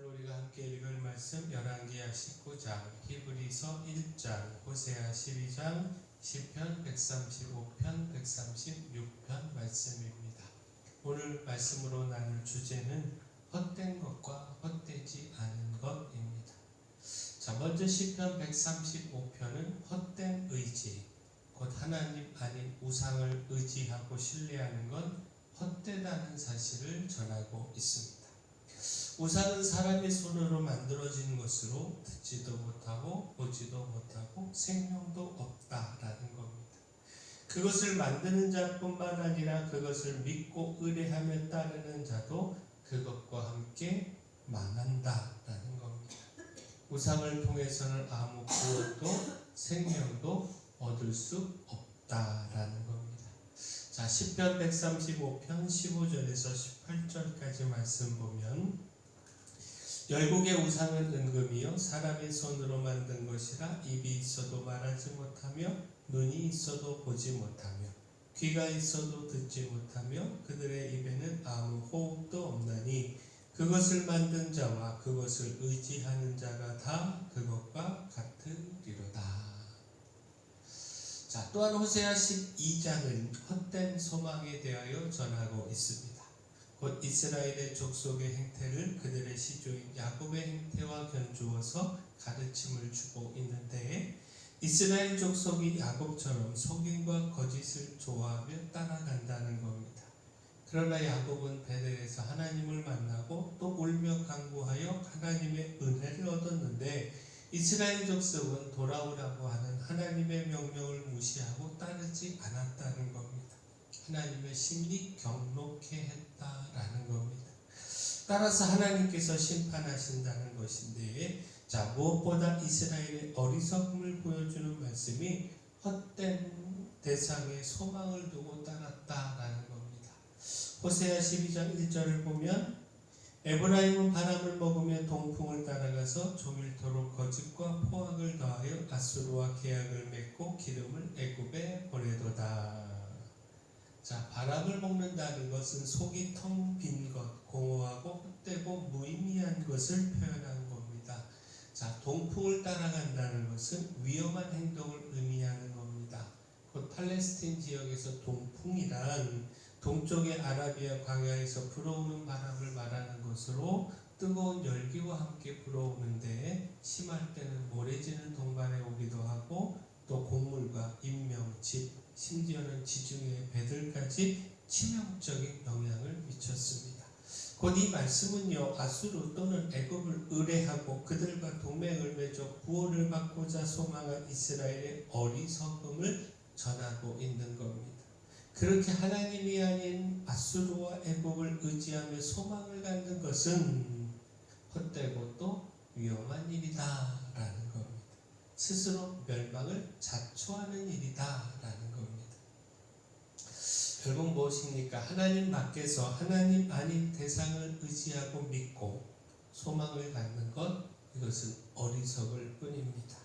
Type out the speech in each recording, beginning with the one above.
오늘 우리가 함께 읽을 말씀 열왕기하 19장, 히브리서 1장, 호세아 12장, 시편 135편, 136편 말씀입니다. 오늘 말씀으로 나눌 주제는 헛된 것과 헛되지 않은 것입니다. 자, 먼저 시편 135편은 헛된 의지, 곧 하나님 아닌 우상을 의지하고 신뢰하는 건 헛되다는 사실을 전하고 있습니다. 우상은 사람의 손으로 만들어진 것으로 듣지도 못하고 보지도 못하고 생명도 없다라는 겁니다. 그것을 만드는 자뿐만 아니라 그것을 믿고 의뢰하며 따르는 자도 그것과 함께 망한다라는 겁니다. 우상을 통해서는 아무 구원도 생명도 얻을 수 없다라는 겁니다. 자, 시편 135편 15절에서 18절까지 말씀 보면, 열국의 우상은 은금이요 사람의 손으로 만든 것이라 입이 있어도 말하지 못하며 눈이 있어도 보지 못하며 귀가 있어도 듣지 못하며 그들의 입에는 아무 호흡도 없나니 그것을 만든 자와 그것을 의지하는 자가 다 그것과 같으리로다. 자, 또한 호세아 12장은 헛된 소망에 대하여 전하고 있습니다. 곧 이스라엘의 족속의 행태를 그들의 시조인 야곱의 행태와 견주어서 가르침을 주고 있는데, 이스라엘 족속이 야곱처럼 속임과 거짓을 좋아하며 따라간다는 겁니다. 그러나 야곱은 베델에서 하나님을 만나고 또 울며 간구하여 하나님의 은혜를 얻었는데, 이스라엘 족속은 돌아오라고 하는 하나님의 명령을 무시하고 따르지 않았다는 겁니다. 하나님의 심히 경록해 했다라는 겁니다. 따라서 하나님께서 심판하신다는 것인데, 자, 무엇보다 이스라엘의 어리석음을 보여주는 말씀이 헛된 대상에 소망을 두고 따랐다라는 겁니다. 호세아 12장 1절을 보면, 에브라임은 바람을 먹으며 동풍을 따라가서 종일토록 거짓과 포악을 더하여 아수르와 계약을 맺고 기름을 애굽에 보내도다. 자, 바람을 먹는다는 것은 속이 텅 빈 것, 공허하고 헛되고 무의미한 것을 표현한 겁니다. 자, 동풍을 따라간다는 것은 위험한 행동을 의미하는 겁니다. 곧 팔레스틴 지역에서 동풍이란 동쪽의 아라비아 광야에서 불어오는 바람을 말하는 것으로 뜨거운 열기와 함께 불어오는데, 심할 때는 모래지는 동반에 오기도 하고 또 곡물과 인명, 집, 심지어는 지중해 배들까지 치명적인 영향을 미쳤습니다. 곧 이 말씀은요, 아수르 또는 애굽을 의뢰하고 그들과 동맹을 맺어 구원을 받고자 소망한 이스라엘의 어리석음을 전하고 있는 겁니다. 그렇게 하나님이 아닌 아수르와 애굽을 의지하며 소망을 갖는 것은 헛되고 또 위험한 일이다라는 겁니다. 스스로 멸망을 자초하는 일이다라는 겁니다. 결국 무엇입니까? 하나님 밖에서 하나님 아닌 대상을 의지하고 믿고 소망을 갖는 것, 이것은 어리석을 뿐입니다.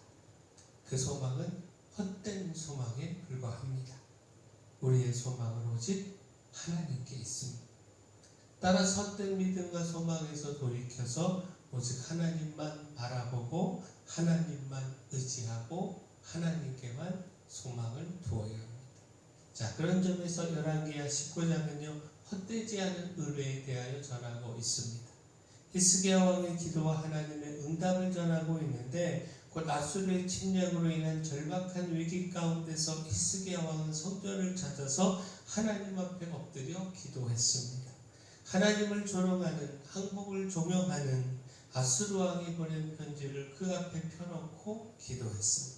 그 소망은 헛된 소망에 불과합니다. 우리의 소망은 오직 하나님께 있습니다. 따라서 헛된 믿음과 소망에서 돌이켜서 오직 하나님만 바라보고 하나님만 의지하고 하나님께만 소망을 두어야 합니다. 자, 그런 점에서 열왕기하 19장은요, 헛되지 않은 의뢰에 대하여 전하고 있습니다. 히스기야 왕의 기도와 하나님의 응답을 전하고 있는데, 곧 아수르의 침략으로 인한 절박한 위기 가운데서 히스기야 왕은 성전을 찾아서 하나님 앞에 엎드려 기도했습니다. 하나님을 조롱하는, 항복을 종용하는 아수르 왕이 보낸 편지를 그 앞에 펴놓고 기도했습니다.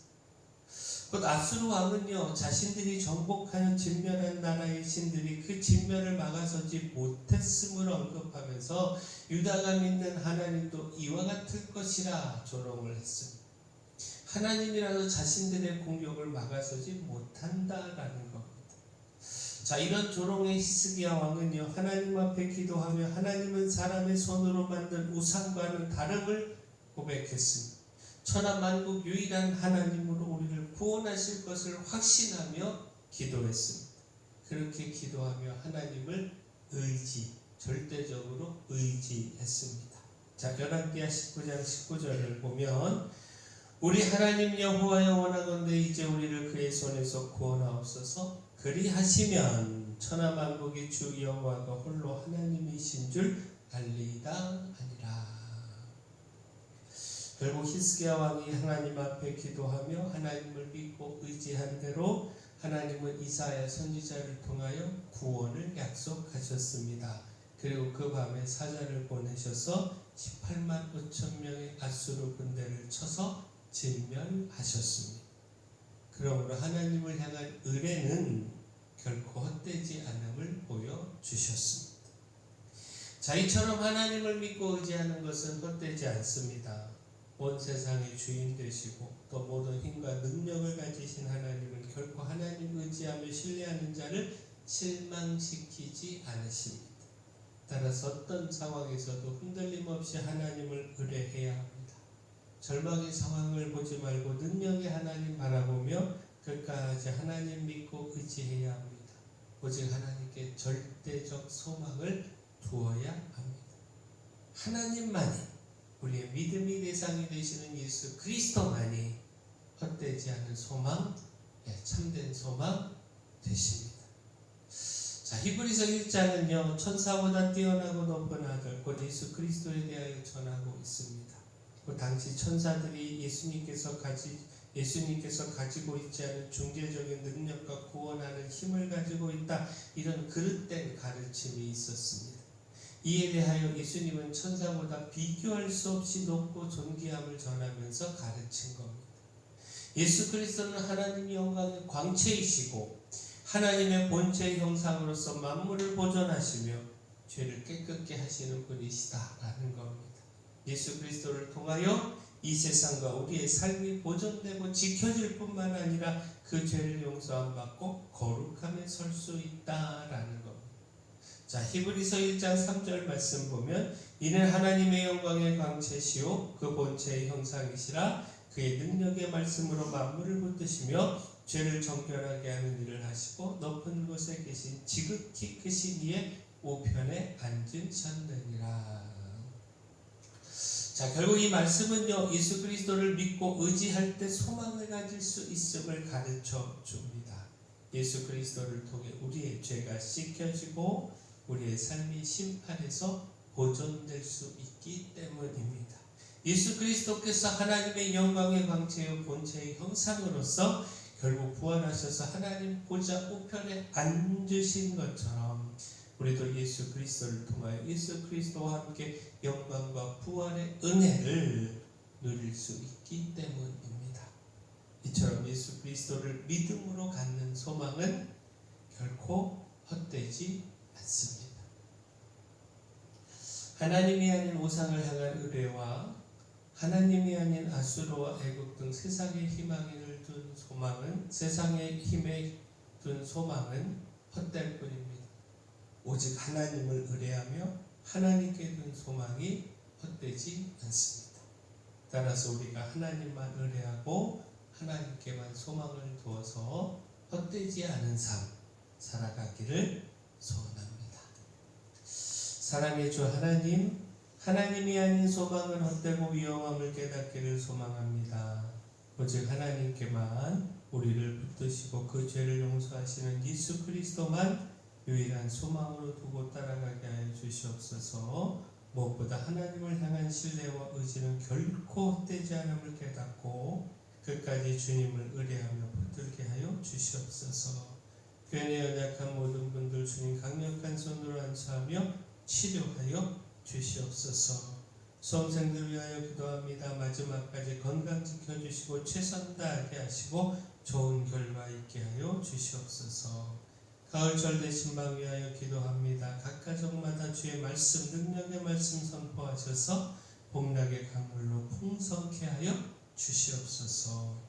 곧 아수르 왕은요, 자신들이 정복하여 진멸한 나라의 신들이 그 진멸을 막아서지 못했음을 언급하면서 유다가 믿는 하나님도 이와 같을 것이라 조롱을 했습니다. 하나님이라도 자신들의 공격을 막아서지 못한다라는 겁니다. 자, 이런 조롱의 히스기야 왕은요, 하나님 앞에 기도하며 하나님은 사람의 손으로 만든 우상과는 다름을 고백했습니다. 천하만국 유일한 하나님으로 우리를 구원하실 것을 확신하며 기도했습니다. 그렇게 기도하며 하나님을 절대적으로 의지했습니다. 자, 열왕기하 19장 19절을 보면 우리 하나님 여호와여 원하건대 이제 우리를 그의 손에서 구원하옵소서. 그리하시면 천하만국의 주 여호와가 홀로 하나님이신 줄 알리이다 하니라. 결국 히스기야 왕이 하나님 앞에 기도하며 하나님을 믿고 의지한 대로 하나님은 이사야 선지자를 통하여 구원을 약속하셨습니다. 그리고 그 밤에 사자를 보내셔서 18만 5천 명의 아수르 군대를 쳐서 진멸하셨습니다. 그러므로 하나님을 향한 의뢰는 결코 헛되지 않음을 보여주셨습니다. 자, 이처럼 하나님을 믿고 의지하는 것은 헛되지 않습니다. 온 세상의 주인 되시고 또 모든 힘과 능력을 가지신 하나님은 결코 하나님 의지하며 신뢰하는 자를 실망시키지 않으십니다. 따라서 어떤 상황에서도 흔들림 없이 하나님을 의뢰해야 합니다. 절망의 상황을 보지 말고 능력의 하나님 바라보며 끝까지 하나님 믿고 의지해야 합니다. 오직 하나님께 절대적 소망을 두어야 합니다. 하나님만이, 우리의 믿음의 대상이 되시는 예수 그리스도만이 헛되지 않은 소망, 참된 소망 되십니다. 자, 히브리서 1장은요 천사보다 뛰어나고 높은 아들 곧 예수 그리스도에 대하여 전하고 있습니다. 그 당시 천사들이 예수님께서 가지고 있지 않은 중재적인 능력과 구원하는 힘을 가지고 있다, 이런 그릇된 가르침이 있었습니다. 이에 대하여 예수님은 천사보다 비교할 수 없이 높고 존귀함을 전하면서 가르친 겁니다. 예수 그리스도는 하나님의 영광의 광채이시고 하나님의 본체의 형상으로서 만물을 보존하시며 죄를 깨끗게 하시는 분이시다라는 겁니다. 예수 그리스도를 통하여 이 세상과 우리의 삶이 보존되고 지켜질 뿐만 아니라 그 죄를 용서함 받고 거룩함에 설 수 있다라는 겁니다. 자, 히브리서 1장 3절 말씀 보면 이는 하나님의 영광의 광채시요 그 본체의 형상이시라 그의 능력의 말씀으로 만물을 붙드시며 죄를 정결하게 하는 일을 하시고 높은 곳에 계신 지극히 크신 이의 우편에 앉으셨느니라. 자, 결국 이 말씀은요 예수 그리스도를 믿고 의지할 때 소망을 가질 수 있음을 가르쳐 줍니다. 예수 그리스도를 통해 우리의 죄가 씻겨지고 우리의 삶이 심판에서 보존될 수 있기 때문입니다. 예수 그리스도께서 하나님의 영광의 광채의 본체의 형상으로서 결국 부활하셔서 하나님 보좌 우편에 앉으신 것처럼 우리도 예수 그리스도를 통하여 예수 그리스도와 함께 영광과 부활의 은혜를 누릴 수 있기 때문입니다. 이처럼 예수 그리스도를 믿음으로 갖는 소망은 결코 헛되지 않습니다. 하나님이 아닌 우상을 향한 의뢰와 하나님이 아닌 아수르와 애국 등 세상의 희망을 둔 소망은, 세상의 힘에 둔 소망은 헛될 뿐입니다. 오직 하나님을 의뢰하며 하나님께 둔 소망이 헛되지 않습니다. 따라서 우리가 하나님만 의뢰하고 하나님께만 소망을 두어서 헛되지 않은 삶 살아가기를 소원합니다. 사랑의 주 하나님, 하나님이 아닌 소망은 헛되고 위험함을 깨닫기를 소망합니다. 오직 하나님께만 우리를 붙드시고 그 죄를 용서하시는 예수 그리스도만 유일한 소망으로 두고 따라가게 하여 주시옵소서. 무엇보다 하나님을 향한 신뢰와 의지는 결코 헛되지 않음을 깨닫고 끝까지 주님을 의뢰하며 붙들게 하여 주시옵소서. 교회에 연약한 모든 분들 주님 강력한 손으로 안수하며 치료하여 주시옵소서. 수험생들 위하여 기도합니다. 마지막까지 건강 지켜주시고 최선 다하게 하시고 좋은 결과 있게 하여 주시옵소서. 가을절 대신방 위하여 기도합니다. 각 가정마다 주의 말씀, 능력의 말씀 선포하셔서 복락의 강물로 풍성케 하여 주시옵소서.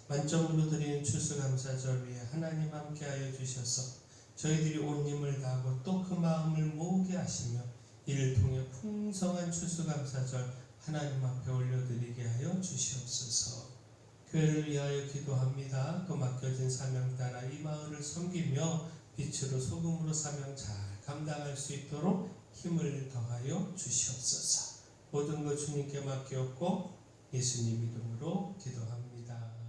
만점으로 드리는 추수감사절 위에 하나님 함께 하여 주셔서 저희들이 온 힘을 다하고 또 그 마음을 모으게 하시며 이를 통해 풍성한 추수감사절 하나님 앞에 올려드리게 하여 주시옵소서. 교회를 위하여 기도합니다. 그 맡겨진 사명 따라 이 마을을 섬기며 빛으로 소금으로 사명 잘 감당할 수 있도록 힘을 더하여 주시옵소서. 모든 것 주님께 맡겼고 예수님 이름으로 기도합니다.